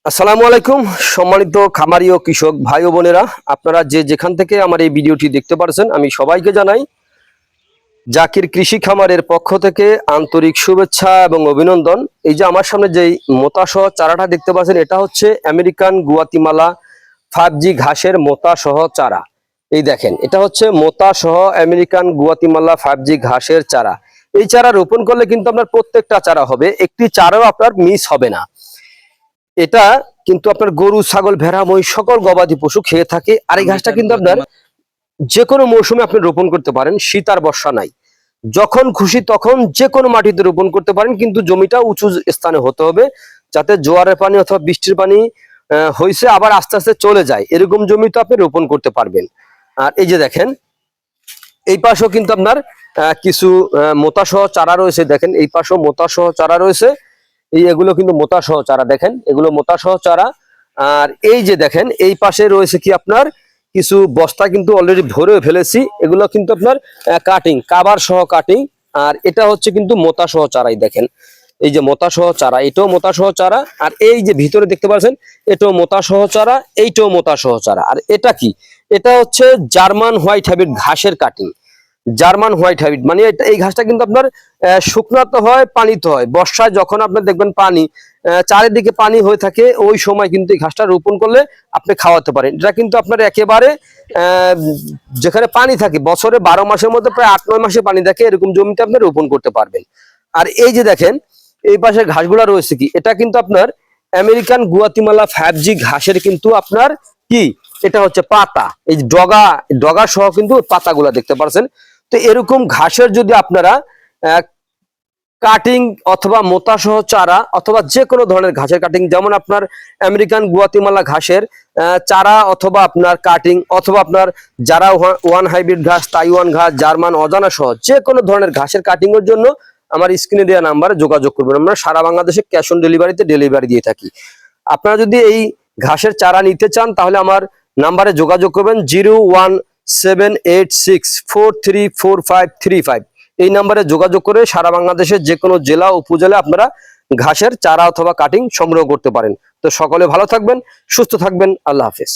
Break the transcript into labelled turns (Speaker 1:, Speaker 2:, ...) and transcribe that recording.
Speaker 1: আসসালামু আলাইকুম সম্মানিত খামারি ও কৃষক ভাই ও বোনেরা, আপনারা যে যেখান থেকে আমার এই ভিডিওটি দেখতে পারছেন আমি সবাইকে জানাই জাকির কৃষি খামারের পক্ষ থেকে আন্তরিক শুভেচ্ছা এবং অভিনন্দন। এই যে আমার সামনে যেই মোতাসহ চারাটা দেখতে পাচ্ছেন, এটা হচ্ছে আমেরিকান গুয়াতিমালা 5G ঘাসের মোতাসহ চারা। এই দেখেন, এটা হচ্ছে মোতাসহ আমেরিকান গুয়াতিমালা 5G ঘাসের চারা। এই চারা রোপণ করলে কিন্তু আপনার প্রত্যেকটা চারা হবে, একটি চারাও আপনার মিস হবে না। এটা কিন্তু আপনার গরু, ছাগল, ভেড়া, মহিষ সকল গবাদি পশু খেয়ে থাকে। আর এই ঘাসটা কিন্তু আপনার যে কোনো মৌসুমে আপনি রোপণ করতে পারেন, শীত আর বর্ষা নাই, যখন খুশি তখন যে কোনো মাটিতে রোপণ করতে পারেন, কিন্তু জমিটা উঁচু স্থানে হতে হবে, যাতে জোয়ারের পানি অথবা বৃষ্টির পানি হয়েছে আবার আস্তে আস্তে চলে যায়, এরকম জমিতে আপনি রোপণ করতে পারবেন। আর এই যে দেখেন, এই পাশেও কিন্তু আপনার কিছু মোতাসহ চারা রয়েছে। দেখেন এই পাশেও মোতাসহ চারা রয়েছে। এগুলো কিন্তু মোতাসহ চারা, দেখেন এগুলো মোতাসহ চারা। আর এই যে দেখেন, এই পাশে রয়েছে কি আপনার কিছু বস্তা কিন্তু অলরেডি ভরে ফেলেছি, এগুলো কিন্তু আপনার কাটিং, কাবার সহ কাটিং। আর এটা হচ্ছে কিন্তু মোতাসহ চারাই। দেখেন এই যে মোতাসহ চারা, এটাও মোতাসহ চারা। আর এই যে ভিতরে দেখতে পাচ্ছেন, এটাও মোতাসহ চারা, এইটাও মোতাসহ চারা। আর এটা কি, এটা হচ্ছে জার্মান হোয়াইট হাইব্রিড ঘাসের কাটিং। জার্মান হোয়াইট হাইব্রিড মানে এই ঘাসটা কিন্তু আপনার শুকনাতে হয়, পানিতে হয়। বর্ষায় যখন আপনার দেখবেন পানি চারিদিকে পানি হয়ে থাকে, ওই সময় কিন্তু এই ঘাসটা রোপণ করলে আপনি খাওয়াতে পারেন। এটা কিন্তু আপনার একেবারে যেখানে পানি থাকে, বছরে 12 মাসের মধ্যে প্রায় 8-9 মাসে পানি থাকে, এরকম জমিতে আপনি রোপণ করতে পারবেন। আর এই যে দেখেন, এই পাশে ঘাসগুলা রয়েছে কি, এটা কিন্তু আপনার আমেরিকান গুয়াতিমালা 5G ঘাসের কিন্তু আপনার কি, এটা হচ্ছে পাতা, এই ডগা ডগা সহ কিন্তু পাতাগুলা দেখতে পাচ্ছেন। তো এরকম ঘাসের যদি আপনারা কাটিং অথবা মোতাসহ চারা অথবা যে কোনো ধরনের ঘাসের কাটিং, যেমন আপনার আমেরিকান গুয়াতিমালা ঘাসের চারা অথবা আপনার কাটিং, অথবা আপনার যারা ওয়ান হাইব্রিড ঘাস, তাইওয়ান ঘাস, জার্মান অজানা সহ যে কোনো ধরনের ঘাসের কাটিং এর জন্য আমার স্ক্রিনে দেওয়া নাম্বারে যোগাযোগ করবেন। আমরা সারা বাংলাদেশে ক্যাশ অন ডেলিভারিতে ডেলিভারি দিয়ে থাকি। আপনারা যদি এই ঘাসের চারা নিতে চান তাহলে আমার নাম্বারে যোগাযোগ করবেন 01786434535। এই নাম্বারে যোগাযোগ করে সারা বাংলাদেশের যে কোনো জেলা উপজেলা আপনারা ঘাসের চারা অথবা কাটিং সংগ্রহ করতে পারেন। তো সকলে ভালো থাকবেন, সুস্থ থাকবেন, আল্লাহ হাফেজ।